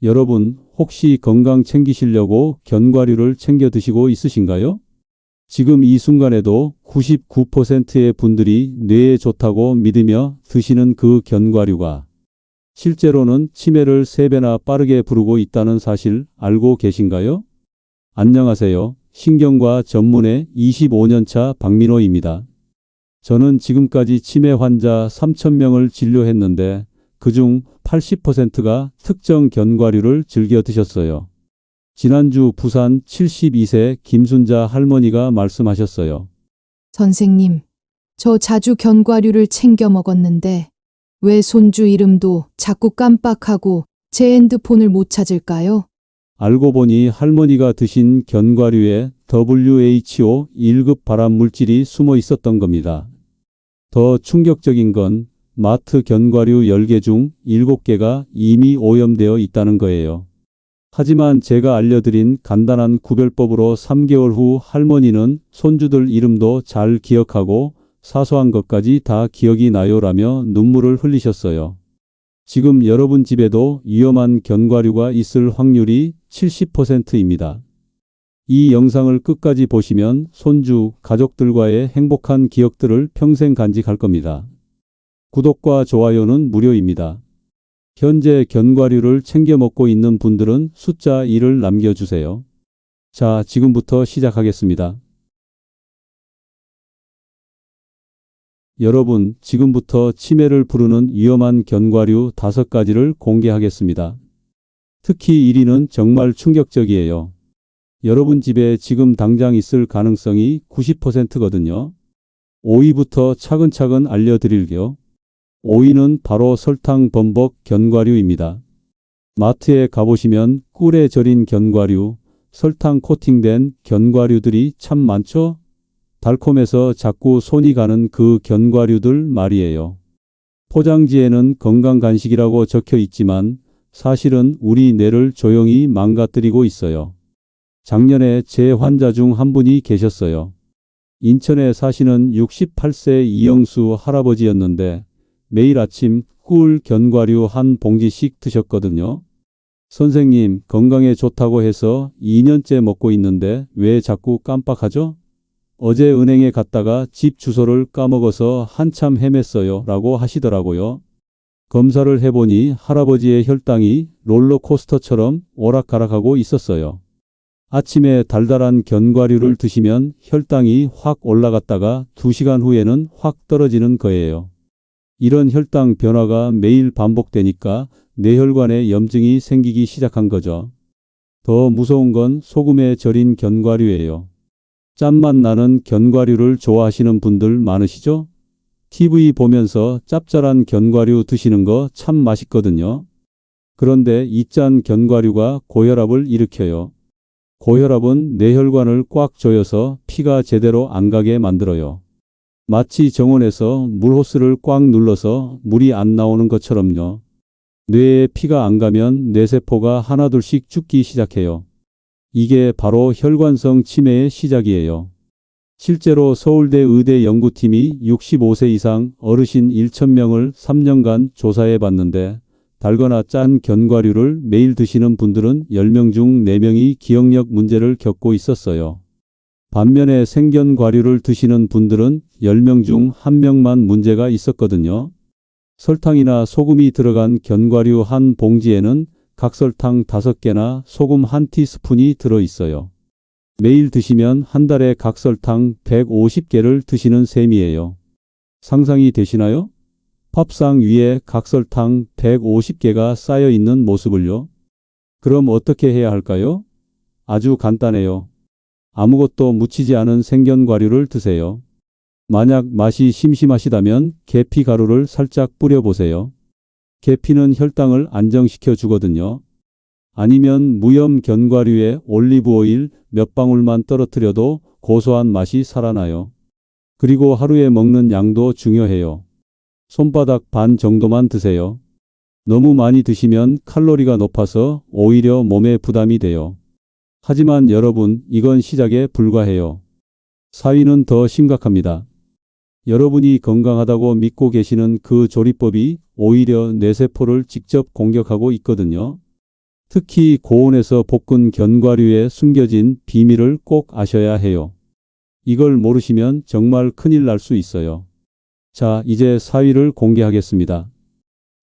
여러분, 혹시 건강 챙기시려고 견과류를 챙겨 드시고 있으신가요? 지금 이 순간에도 99%의 분들이 뇌에 좋다고 믿으며 드시는 그 견과류가 실제로는 치매를 3배나 빠르게 부르고 있다는 사실 알고 계신가요? 안녕하세요. 신경과 전문의 25년차 박민호입니다. 저는 지금까지 치매 환자 3,000명을 진료했는데 그중 80%가 특정 견과류를 즐겨 드셨어요. 지난주 부산 72세 김순자 할머니가 말씀하셨어요. 선생님, 저 자주 견과류를 챙겨 먹었는데 왜 손주 이름도 자꾸 깜빡하고 제 핸드폰을 못 찾을까요? 알고 보니 할머니가 드신 견과류에 WHO 1급 발암 물질이 숨어 있었던 겁니다. 더 충격적인 건 마트 견과류 10개 중 7개가 이미 오염되어 있다는 거예요. 하지만 제가 알려드린 간단한 구별법으로 3개월 후 할머니는 손주들 이름도 잘 기억하고 사소한 것까지 다 기억이 나요라며 눈물을 흘리셨어요. 지금 여러분 집에도 위험한 견과류가 있을 확률이 70%입니다. 이 영상을 끝까지 보시면 손주, 가족들과의 행복한 기억들을 평생 간직할 겁니다. 구독과 좋아요는 무료입니다. 현재 견과류를 챙겨 먹고 있는 분들은 숫자 1을 남겨주세요. 자, 지금부터 시작하겠습니다. 여러분, 지금부터 치매를 부르는 위험한 견과류 5가지를 공개하겠습니다. 특히 1위는 정말 충격적이에요. 여러분 집에 지금 당장 있을 가능성이 90%거든요. 5위부터 차근차근 알려드릴게요. 5위는 바로 설탕 범벅 견과류입니다. 마트에 가보시면 꿀에 절인 견과류, 설탕 코팅된 견과류들이 참 많죠? 달콤해서 자꾸 손이 가는 그 견과류들 말이에요. 포장지에는 건강간식이라고 적혀 있지만 사실은 우리 뇌를 조용히 망가뜨리고 있어요. 작년에 제 환자 중 한 분이 계셨어요. 인천에 사시는 68세 이영수 할아버지였는데 매일 아침 꿀 견과류 한 봉지씩 드셨거든요. 선생님, 건강에 좋다고 해서 2년째 먹고 있는데 왜 자꾸 깜빡하죠? 어제 은행에 갔다가 집 주소를 까먹어서 한참 헤맸어요 라고 하시더라고요. 검사를 해보니 할아버지의 혈당이 롤러코스터처럼 오락가락하고 있었어요. 아침에 달달한 견과류를 드시면 혈당이 확 올라갔다가 2시간 후에는 확 떨어지는 거예요. 이런 혈당 변화가 매일 반복되니까 뇌혈관에 염증이 생기기 시작한 거죠. 더 무서운 건 소금에 절인 견과류예요. 짠맛 나는 견과류를 좋아하시는 분들 많으시죠? TV 보면서 짭짤한 견과류 드시는 거 참 맛있거든요. 그런데 이 짠 견과류가 고혈압을 일으켜요. 고혈압은 뇌혈관을 꽉 조여서 피가 제대로 안 가게 만들어요. 마치 정원에서 물호스를 꽉 눌러서 물이 안 나오는 것처럼요. 뇌에 피가 안 가면 뇌세포가 하나둘씩 죽기 시작해요. 이게 바로 혈관성 치매의 시작이에요. 실제로 서울대 의대 연구팀이 65세 이상 어르신 1,000명을 3년간 조사해 봤는데 달거나 짠 견과류를 매일 드시는 분들은 10명 중 4명이 기억력 문제를 겪고 있었어요. 반면에 생견과류를 드시는 분들은 10명 중 1명만 문제가 있었거든요. 설탕이나 소금이 들어간 견과류 한 봉지에는 각설탕 5개나 소금 1티스푼이 들어있어요. 매일 드시면 한 달에 각설탕 150개를 드시는 셈이에요. 상상이 되시나요? 밥상 위에 각설탕 150개가 쌓여 있는 모습을요. 그럼 어떻게 해야 할까요? 아주 간단해요. 아무것도 묻히지 않은 생견과류를 드세요. 만약 맛이 심심하시다면 계피 가루를 살짝 뿌려보세요. 계피는 혈당을 안정시켜 주거든요. 아니면 무염 견과류에 올리브 오일 몇 방울만 떨어뜨려도 고소한 맛이 살아나요. 그리고 하루에 먹는 양도 중요해요. 손바닥 반 정도만 드세요. 너무 많이 드시면 칼로리가 높아서 오히려 몸에 부담이 돼요. 하지만 여러분, 이건 시작에 불과해요. 4위는 더 심각합니다. 여러분이 건강하다고 믿고 계시는 그 조리법이 오히려 뇌세포를 직접 공격하고 있거든요. 특히 고온에서 볶은 견과류에 숨겨진 비밀을 꼭 아셔야 해요. 이걸 모르시면 정말 큰일 날 수 있어요. 자, 이제 사위를 공개하겠습니다.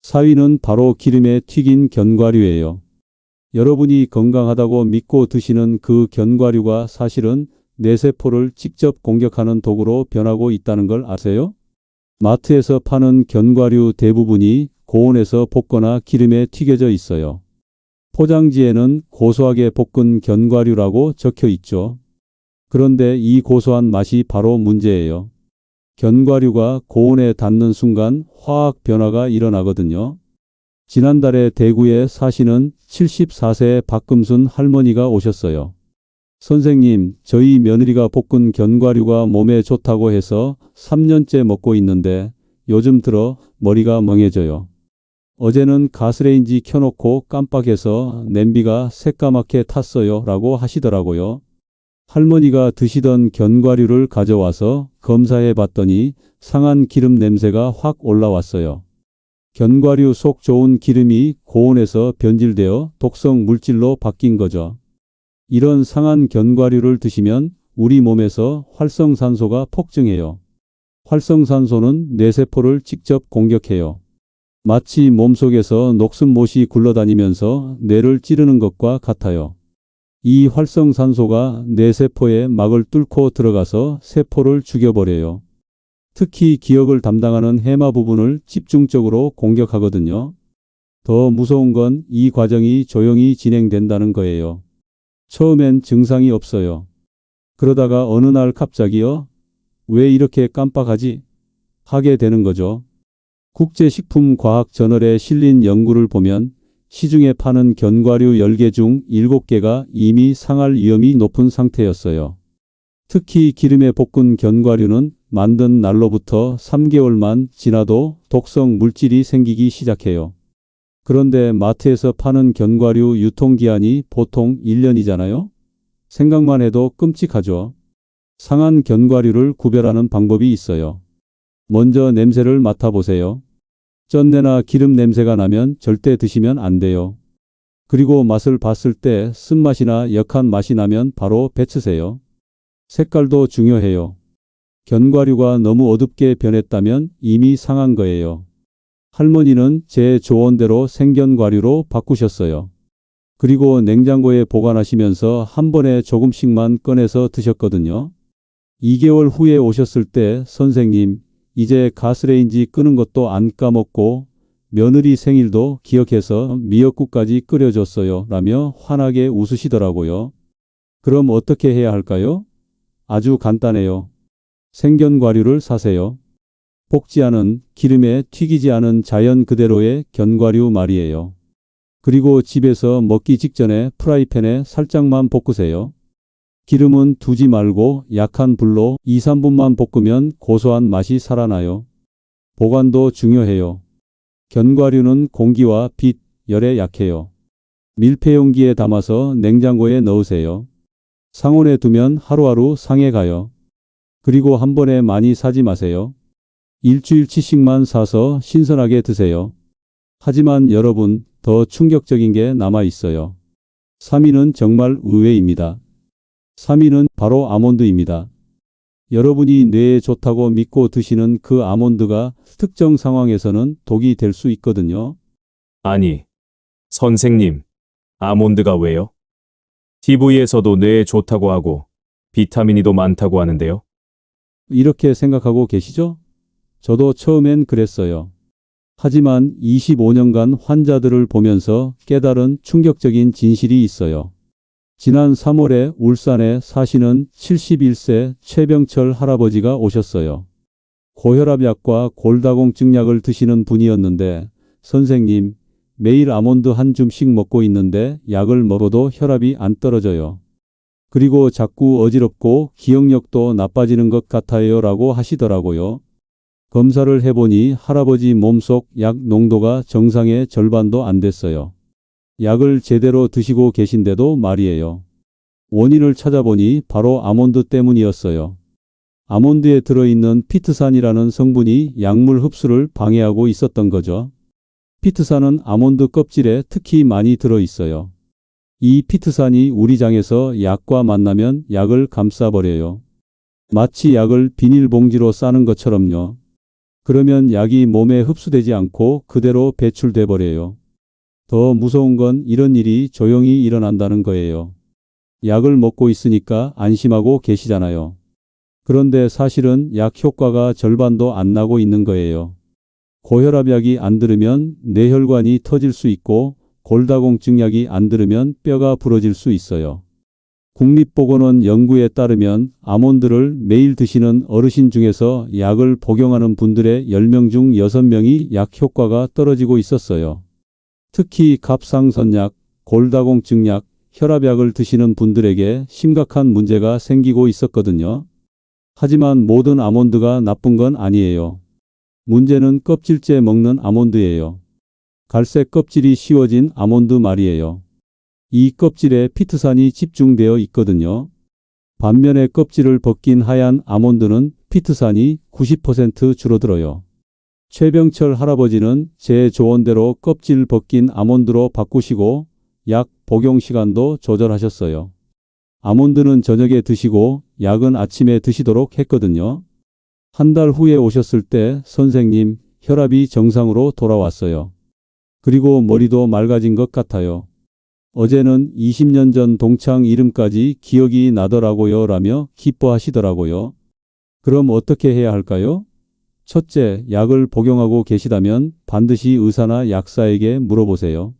사위는 바로 기름에 튀긴 견과류예요. 여러분이 건강하다고 믿고 드시는 그 견과류가 사실은 뇌세포를 직접 공격하는 도구로 변하고 있다는 걸 아세요? 마트에서 파는 견과류 대부분이 고온에서 볶거나 기름에 튀겨져 있어요. 포장지에는 고소하게 볶은 견과류라고 적혀 있죠. 그런데 이 고소한 맛이 바로 문제예요. 견과류가 고온에 닿는 순간 화학 변화가 일어나거든요. 지난달에 대구에 사시는 74세 박금순 할머니가 오셨어요. 선생님, 저희 며느리가 볶은 견과류가 몸에 좋다고 해서 3년째 먹고 있는데 요즘 들어 머리가 멍해져요. 어제는 가스레인지 켜놓고 깜빡해서 냄비가 새까맣게 탔어요 라고 하시더라고요. 할머니가 드시던 견과류를 가져와서 검사해 봤더니 상한 기름 냄새가 확 올라왔어요. 견과류 속 좋은 기름이 고온에서 변질되어 독성 물질로 바뀐 거죠. 이런 상한 견과류를 드시면 우리 몸에서 활성산소가 폭증해요. 활성산소는 뇌세포를 직접 공격해요. 마치 몸속에서 녹슨못이 굴러다니면서 뇌를 찌르는 것과 같아요. 이 활성산소가 뇌세포의 막을 뚫고 들어가서 세포를 죽여버려요. 특히 기억을 담당하는 해마 부분을 집중적으로 공격하거든요. 더 무서운 건 이 과정이 조용히 진행된다는 거예요. 처음엔 증상이 없어요. 그러다가 어느 날 갑자기요? 왜 이렇게 깜빡하지? 하게 되는 거죠. 국제식품과학저널에 실린 연구를 보면 시중에 파는 견과류 10개 중 7개가 이미 상할 위험이 높은 상태였어요. 특히 기름에 볶은 견과류는 만든 날로부터 3개월만 지나도 독성 물질이 생기기 시작해요. 그런데 마트에서 파는 견과류 유통기한이 보통 1년이잖아요? 생각만 해도 끔찍하죠. 상한 견과류를 구별하는 방법이 있어요. 먼저 냄새를 맡아보세요. 쩐내나 기름 냄새가 나면 절대 드시면 안 돼요. 그리고 맛을 봤을 때 쓴맛이나 역한 맛이 나면 바로 배치세요. 색깔도 중요해요. 견과류가 너무 어둡게 변했다면 이미 상한 거예요. 할머니는 제 조언대로 생견과류로 바꾸셨어요. 그리고 냉장고에 보관하시면서 한 번에 조금씩만 꺼내서 드셨거든요. 2개월 후에 오셨을 때 선생님, 이제 가스레인지 끄는 것도 안 까먹고 며느리 생일도 기억해서 미역국까지 끓여줬어요 라며 환하게 웃으시더라고요. 그럼 어떻게 해야 할까요? 아주 간단해요. 생견과류를 사세요. 볶지 않은, 기름에 튀기지 않은 자연 그대로의 견과류 말이에요. 그리고 집에서 먹기 직전에 프라이팬에 살짝만 볶으세요. 기름은 두지 말고 약한 불로 2~3분만 볶으면 고소한 맛이 살아나요. 보관도 중요해요. 견과류는 공기와 빛, 열에 약해요. 밀폐용기에 담아서 냉장고에 넣으세요. 상온에 두면 하루하루 상해 가요. 그리고 한 번에 많이 사지 마세요. 일주일치씩만 사서 신선하게 드세요. 하지만 여러분, 더 충격적인 게 남아 있어요. 3위는 정말 의외입니다. 3위는 바로 아몬드입니다. 여러분이 뇌에 좋다고 믿고 드시는 그 아몬드가 특정 상황에서는 독이 될 수 있거든요. 아니, 선생님, 아몬드가 왜요? TV에서도 뇌에 좋다고 하고 비타민이도 많다고 하는데요. 이렇게 생각하고 계시죠? 저도 처음엔 그랬어요. 하지만 25년간 환자들을 보면서 깨달은 충격적인 진실이 있어요. 지난 3월에 울산에 사시는 71세 최병철 할아버지가 오셨어요. 고혈압약과 골다공증약을 드시는 분이었는데 선생님, 매일 아몬드 한 줌씩 먹고 있는데 약을 먹어도 혈압이 안 떨어져요. 그리고 자꾸 어지럽고 기억력도 나빠지는 것 같아요 라고 하시더라고요. 검사를 해보니 할아버지 몸속 약 농도가 정상의 절반도 안 됐어요. 약을 제대로 드시고 계신데도 말이에요. 원인을 찾아보니 바로 아몬드 때문이었어요. 아몬드에 들어있는 피트산이라는 성분이 약물 흡수를 방해하고 있었던 거죠. 피트산은 아몬드 껍질에 특히 많이 들어있어요. 이 피트산이 우리 장에서 약과 만나면 약을 감싸버려요. 마치 약을 비닐봉지로 싸는 것처럼요. 그러면 약이 몸에 흡수되지 않고 그대로 배출돼 버려요. 더 무서운 건 이런 일이 조용히 일어난다는 거예요. 약을 먹고 있으니까 안심하고 계시잖아요. 그런데 사실은 약 효과가 절반도 안 나고 있는 거예요. 고혈압약이 안 들으면 뇌혈관이 터질 수 있고 골다공증 약이 안 들으면 뼈가 부러질 수 있어요. 국립보건원 연구에 따르면 아몬드를 매일 드시는 어르신 중에서 약을 복용하는 분들의 10명 중 6명이 약 효과가 떨어지고 있었어요. 특히 갑상선약, 골다공증약, 혈압약을 드시는 분들에게 심각한 문제가 생기고 있었거든요. 하지만 모든 아몬드가 나쁜 건 아니에요. 문제는 껍질째 먹는 아몬드예요. 갈색 껍질이 씌워진 아몬드 말이에요. 이 껍질에 피트산이 집중되어 있거든요. 반면에 껍질을 벗긴 하얀 아몬드는 피트산이 90% 줄어들어요. 최병철 할아버지는 제 조언대로 껍질 벗긴 아몬드로 바꾸시고 약 복용 시간도 조절하셨어요. 아몬드는 저녁에 드시고 약은 아침에 드시도록 했거든요. 한 달 후에 오셨을 때 선생님, 혈압이 정상으로 돌아왔어요. 그리고 머리도 맑아진 것 같아요. 어제는 20년 전 동창 이름까지 기억이 나더라고요 라며 기뻐하시더라고요. 그럼 어떻게 해야 할까요? 첫째, 약을 복용하고 계시다면 반드시 의사나 약사에게 물어보세요.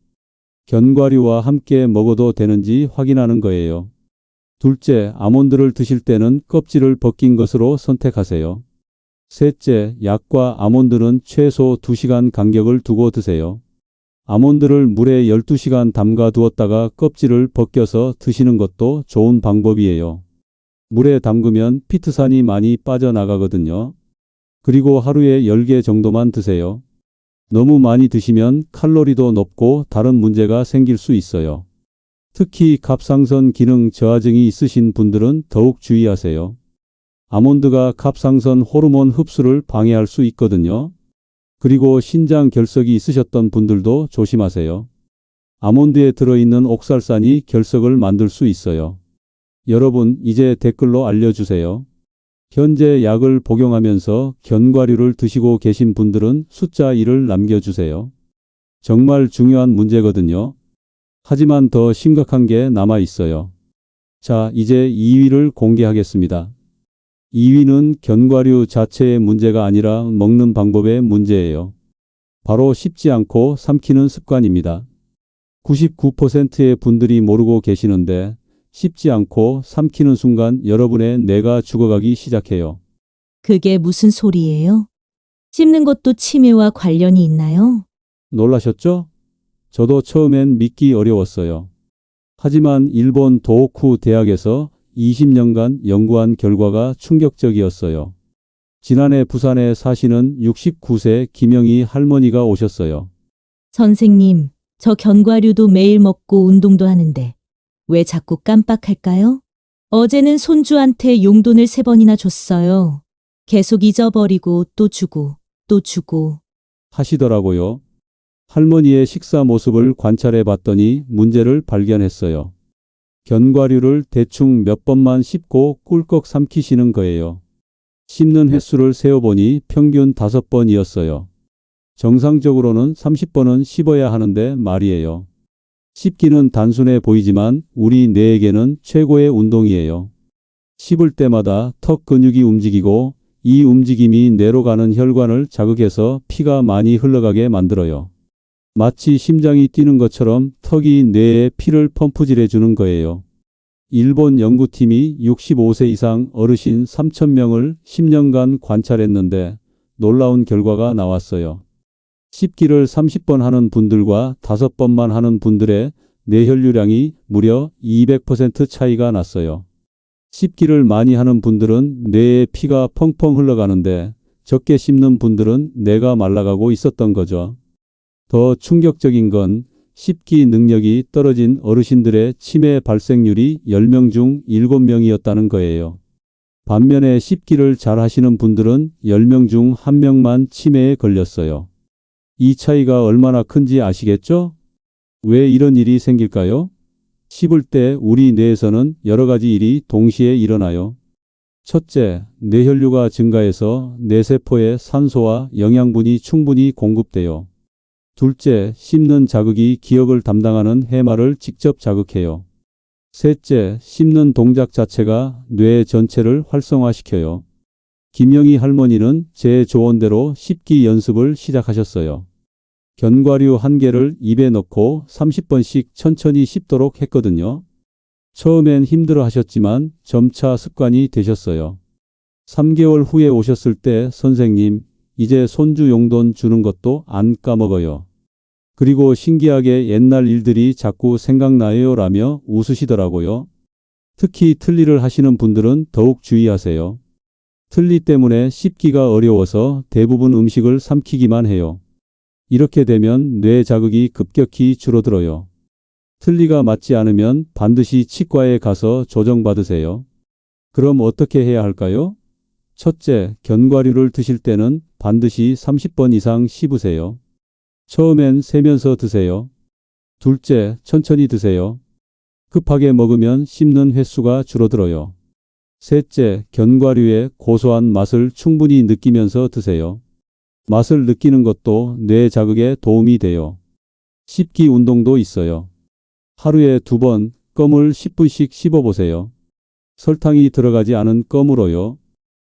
견과류와 함께 먹어도 되는지 확인하는 거예요. 둘째, 아몬드를 드실 때는 껍질을 벗긴 것으로 선택하세요. 셋째, 약과 아몬드는 최소 2시간 간격을 두고 드세요. 아몬드를 물에 12시간 담가 두었다가 껍질을 벗겨서 드시는 것도 좋은 방법이에요. 물에 담그면 피트산이 많이 빠져나가거든요. 그리고 하루에 10개 정도만 드세요. 너무 많이 드시면 칼로리도 높고 다른 문제가 생길 수 있어요. 특히 갑상선 기능 저하증이 있으신 분들은 더욱 주의하세요. 아몬드가 갑상선 호르몬 흡수를 방해할 수 있거든요. 그리고 신장 결석이 있으셨던 분들도 조심하세요. 아몬드에 들어있는 옥살산이 결석을 만들 수 있어요. 여러분, 이제 댓글로 알려주세요. 현재 약을 복용하면서 견과류를 드시고 계신 분들은 숫자 1을 남겨주세요. 정말 중요한 문제거든요. 하지만 더 심각한 게 남아 있어요. 자, 이제 2위를 공개하겠습니다. 2위는 견과류 자체의 문제가 아니라 먹는 방법의 문제예요. 바로 씹지 않고 삼키는 습관입니다. 99%의 분들이 모르고 계시는데 씹지 않고 삼키는 순간 여러분의 뇌가 죽어가기 시작해요. 그게 무슨 소리예요? 씹는 것도 치매와 관련이 있나요? 놀라셨죠? 저도 처음엔 믿기 어려웠어요. 하지만 일본 도호쿠 대학에서 20년간 연구한 결과가 충격적이었어요. 지난해 부산에 사시는 69세 김영희 할머니가 오셨어요. 선생님, 저 견과류도 매일 먹고 운동도 하는데 왜 자꾸 깜빡할까요? 어제는 손주한테 용돈을 3번이나 줬어요. 계속 잊어버리고 또 주고 또 주고. 하시더라고요. 할머니의 식사 모습을 관찰해 봤더니 문제를 발견했어요. 견과류를 대충 몇 번만 씹고 꿀꺽 삼키시는 거예요. 씹는 횟수를 세어보니 평균 5번이었어요. 정상적으로는 30번은 씹어야 하는데 말이에요. 씹기는 단순해 보이지만 우리 뇌에게는 최고의 운동이에요. 씹을 때마다 턱 근육이 움직이고 이 움직임이 뇌로 가는 혈관을 자극해서 피가 많이 흘러가게 만들어요. 마치 심장이 뛰는 것처럼 턱이 뇌에 피를 펌프질해 주는 거예요. 일본 연구팀이 65세 이상 어르신 3,000명을 10년간 관찰했는데 놀라운 결과가 나왔어요. 씹기를 30번 하는 분들과 5번만 하는 분들의 뇌혈류량이 무려 200% 차이가 났어요. 씹기를 많이 하는 분들은 뇌에 피가 펑펑 흘러가는데 적게 씹는 분들은 뇌가 말라가고 있었던 거죠. 더 충격적인 건 씹기 능력이 떨어진 어르신들의 치매 발생률이 10명 중 7명이었다는 거예요. 반면에 씹기를 잘 하시는 분들은 10명 중 1명만 치매에 걸렸어요. 이 차이가 얼마나 큰지 아시겠죠? 왜 이런 일이 생길까요? 씹을 때 우리 뇌에서는 여러 가지 일이 동시에 일어나요. 첫째, 뇌혈류가 증가해서 뇌세포에 산소와 영양분이 충분히 공급돼요. 둘째, 씹는 자극이 기억을 담당하는 해마를 직접 자극해요. 셋째, 씹는 동작 자체가 뇌 전체를 활성화시켜요. 김영희 할머니는 제 조언대로 씹기 연습을 시작하셨어요. 견과류 한 개를 입에 넣고 30번씩 천천히 씹도록 했거든요. 처음엔 힘들어 하셨지만 점차 습관이 되셨어요. 3개월 후에 오셨을 때 선생님, 이제 손주 용돈 주는 것도 안 까먹어요. 그리고 신기하게 옛날 일들이 자꾸 생각나요 라며 웃으시더라고요. 특히 틀니를 하시는 분들은 더욱 주의하세요. 틀니 때문에 씹기가 어려워서 대부분 음식을 삼키기만 해요. 이렇게 되면 뇌 자극이 급격히 줄어들어요. 틀니가 맞지 않으면 반드시 치과에 가서 조정받으세요. 그럼 어떻게 해야 할까요? 첫째, 견과류를 드실 때는 반드시 30번 이상 씹으세요. 처음엔 세면서 드세요. 둘째, 천천히 드세요. 급하게 먹으면 씹는 횟수가 줄어들어요. 셋째, 견과류의 고소한 맛을 충분히 느끼면서 드세요. 맛을 느끼는 것도 뇌 자극에 도움이 돼요. 씹기 운동도 있어요. 하루에 2번 껌을 10분씩 씹어보세요. 설탕이 들어가지 않은 껌으로요.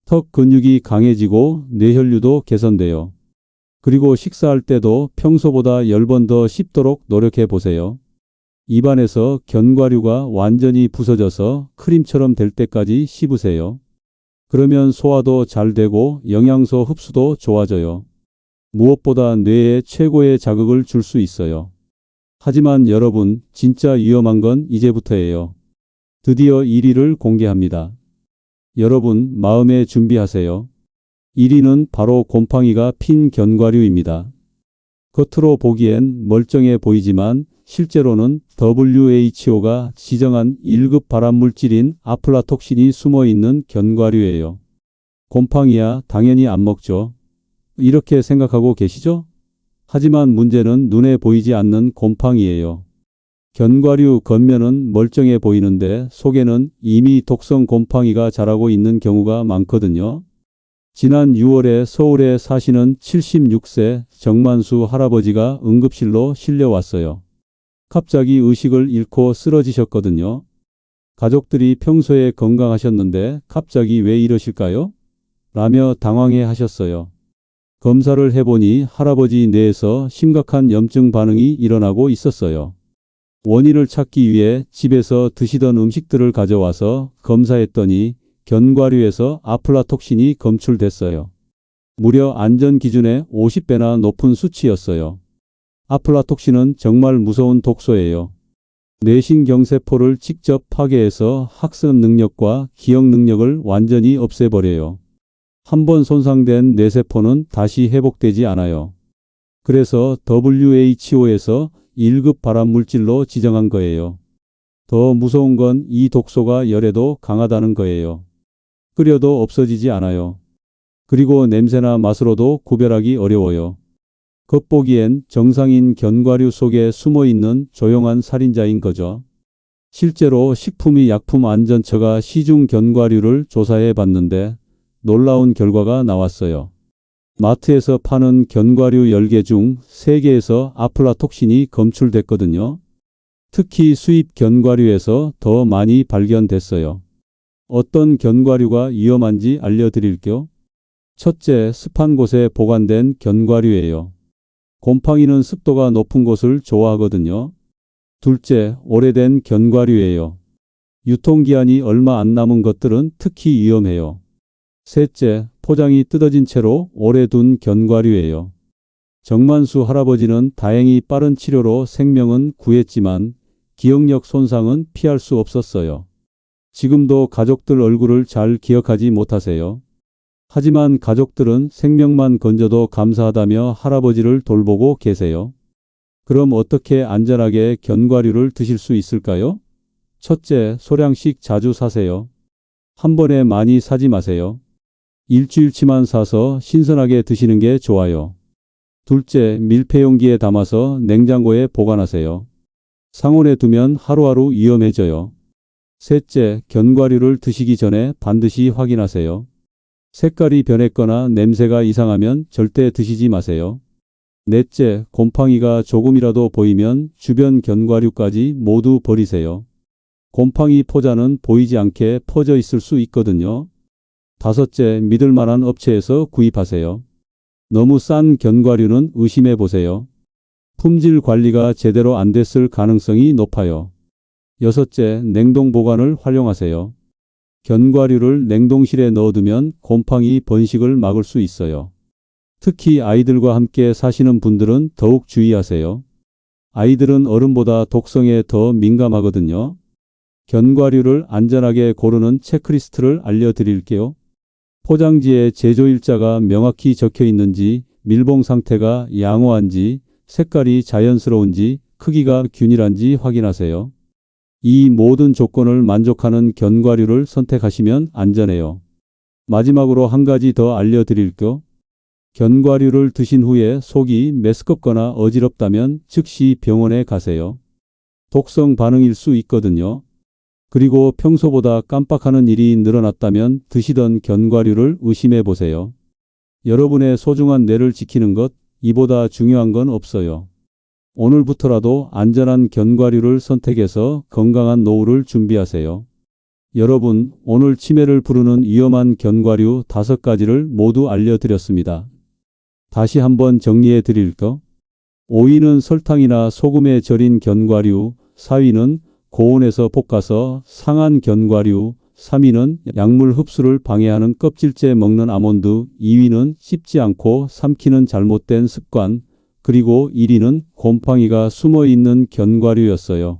턱 근육이 강해지고 뇌혈류도 개선돼요. 그리고 식사할 때도 평소보다 10번 더 씹도록 노력해 보세요. 입안에서 견과류가 완전히 부서져서 크림처럼 될 때까지 씹으세요. 그러면 소화도 잘 되고 영양소 흡수도 좋아져요. 무엇보다 뇌에 최고의 자극을 줄 수 있어요. 하지만 여러분, 진짜 위험한 건 이제부터예요. 드디어 1위를 공개합니다. 여러분, 마음에 준비하세요. 1위는 바로 곰팡이가 핀 견과류입니다. 겉으로 보기엔 멀쩡해 보이지만 실제로는 WHO가 지정한 1급 발암물질인 아플라톡신이 숨어 있는 견과류예요. 곰팡이야 당연히 안 먹죠. 이렇게 생각하고 계시죠? 하지만 문제는 눈에 보이지 않는 곰팡이예요. 견과류 겉면은 멀쩡해 보이는데 속에는 이미 독성 곰팡이가 자라고 있는 경우가 많거든요. 지난 6월에 서울에 사시는 76세 정만수 할아버지가 응급실로 실려왔어요. 갑자기 의식을 잃고 쓰러지셨거든요. 가족들이 평소에 건강하셨는데 갑자기 왜 이러실까요? 라며 당황해 하셨어요. 검사를 해보니 할아버지 뇌에서 심각한 염증 반응이 일어나고 있었어요. 원인을 찾기 위해 집에서 드시던 음식들을 가져와서 검사했더니 견과류에서 아플라톡신이 검출됐어요. 무려 안전 기준의 50배나 높은 수치였어요. 아플라톡신은 정말 무서운 독소예요. 뇌신경세포를 직접 파괴해서 학습 능력과 기억 능력을 완전히 없애버려요. 한번 손상된 뇌세포는 다시 회복되지 않아요. 그래서 WHO에서 1급 발암물질로 지정한 거예요. 더 무서운 건 이 독소가 열에도 강하다는 거예요. 끓여도 없어지지 않아요. 그리고 냄새나 맛으로도 구별하기 어려워요. 겉보기엔 정상인 견과류 속에 숨어있는 조용한 살인자인 거죠. 실제로 식품의약품안전처가 시중 견과류를 조사해 봤는데 놀라운 결과가 나왔어요. 마트에서 파는 견과류 10개 중 3개에서 아플라톡신이 검출됐거든요. 특히 수입 견과류에서 더 많이 발견됐어요. 어떤 견과류가 위험한지 알려드릴게요. 첫째, 습한 곳에 보관된 견과류예요. 곰팡이는 습도가 높은 곳을 좋아하거든요. 둘째, 오래된 견과류예요. 유통기한이 얼마 안 남은 것들은 특히 위험해요. 셋째, 포장이 뜯어진 채로 오래 둔 견과류예요. 정만수 할아버지는 다행히 빠른 치료로 생명은 구했지만 기억력 손상은 피할 수 없었어요. 지금도 가족들 얼굴을 잘 기억하지 못하세요. 하지만 가족들은 생명만 건져도 감사하다며 할아버지를 돌보고 계세요. 그럼 어떻게 안전하게 견과류를 드실 수 있을까요? 첫째, 소량씩 자주 사세요. 한 번에 많이 사지 마세요. 일주일치만 사서 신선하게 드시는 게 좋아요. 둘째, 밀폐용기에 담아서 냉장고에 보관하세요. 상온에 두면 하루하루 위험해져요. 셋째, 견과류를 드시기 전에 반드시 확인하세요. 색깔이 변했거나 냄새가 이상하면 절대 드시지 마세요. 넷째, 곰팡이가 조금이라도 보이면 주변 견과류까지 모두 버리세요. 곰팡이 포자는 보이지 않게 퍼져 있을 수 있거든요. 다섯째, 믿을 만한 업체에서 구입하세요. 너무 싼 견과류는 의심해 보세요. 품질 관리가 제대로 안 됐을 가능성이 높아요. 여섯째, 냉동 보관을 활용하세요. 견과류를 냉동실에 넣어두면 곰팡이 번식을 막을 수 있어요. 특히 아이들과 함께 사시는 분들은 더욱 주의하세요. 아이들은 어른보다 독성에 더 민감하거든요. 견과류를 안전하게 고르는 체크리스트를 알려드릴게요. 포장지에 제조일자가 명확히 적혀 있는지, 밀봉 상태가 양호한지, 색깔이 자연스러운지, 크기가 균일한지 확인하세요. 이 모든 조건을 만족하는 견과류를 선택하시면 안전해요. 마지막으로 한 가지 더 알려드릴게요. 견과류를 드신 후에 속이 메스껍거나 어지럽다면 즉시 병원에 가세요. 독성 반응일 수 있거든요. 그리고 평소보다 깜빡하는 일이 늘어났다면 드시던 견과류를 의심해 보세요. 여러분의 소중한 뇌를 지키는 것, 이보다 중요한 건 없어요. 오늘부터라도 안전한 견과류를 선택해서 건강한 노후를 준비하세요. 여러분, 오늘 치매를 부르는 위험한 견과류 5가지를 모두 알려드렸습니다. 다시 한번 정리해 드릴까? 5위는 설탕이나 소금에 절인 견과류, 4위는 고온에서 볶아서 상한 견과류, 3위는 약물 흡수를 방해하는 껍질째 먹는 아몬드, 2위는 씹지 않고 삼키는 잘못된 습관, 그리고 1위는 곰팡이가 숨어있는 견과류였어요.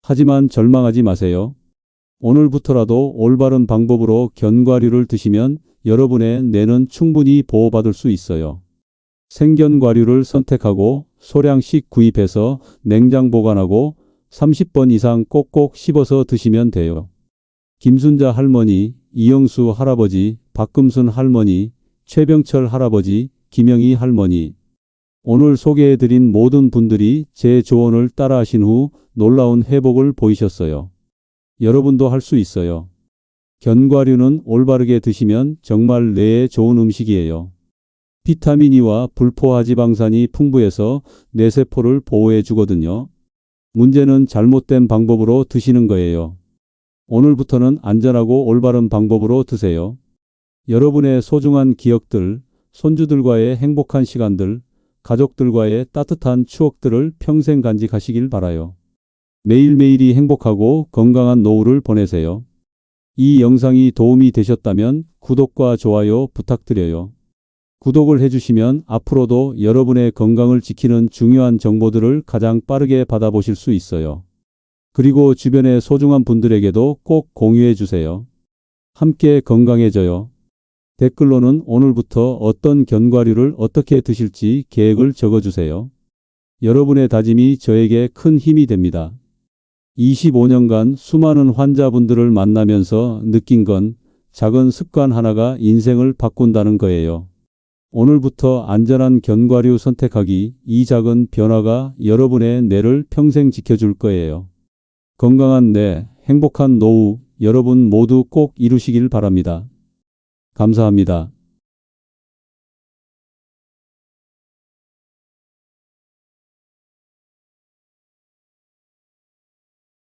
하지만 절망하지 마세요. 오늘부터라도 올바른 방법으로 견과류를 드시면 여러분의 뇌는 충분히 보호받을 수 있어요. 생견과류를 선택하고 소량씩 구입해서 냉장 보관하고 30번 이상 꼭꼭 씹어서 드시면 돼요. 김순자 할머니, 이영수 할아버지, 박금순 할머니, 최병철 할아버지, 김영희 할머니. 오늘 소개해드린 모든 분들이 제 조언을 따라하신 후 놀라운 회복을 보이셨어요. 여러분도 할 수 있어요. 견과류는 올바르게 드시면 정말 뇌에 좋은 음식이에요. 비타민 E와 불포화지방산이 풍부해서 뇌세포를 보호해 주거든요. 문제는 잘못된 방법으로 드시는 거예요. 오늘부터는 안전하고 올바른 방법으로 드세요. 여러분의 소중한 기억들, 손주들과의 행복한 시간들, 가족들과의 따뜻한 추억들을 평생 간직하시길 바라요. 매일매일이 행복하고 건강한 노후를 보내세요. 이 영상이 도움이 되셨다면 구독과 좋아요 부탁드려요. 구독을 해주시면 앞으로도 여러분의 건강을 지키는 중요한 정보들을 가장 빠르게 받아보실 수 있어요. 그리고 주변의 소중한 분들에게도 꼭 공유해 주세요. 함께 건강해져요. 댓글로는 오늘부터 어떤 견과류를 어떻게 드실지 계획을 적어주세요. 여러분의 다짐이 저에게 큰 힘이 됩니다. 25년간 수많은 환자분들을 만나면서 느낀 건 작은 습관 하나가 인생을 바꾼다는 거예요. 오늘부터 안전한 견과류 선택하기, 이 작은 변화가 여러분의 뇌를 평생 지켜줄 거예요. 건강한 뇌, 행복한 노후, 여러분 모두 꼭 이루시길 바랍니다. 감사합니다.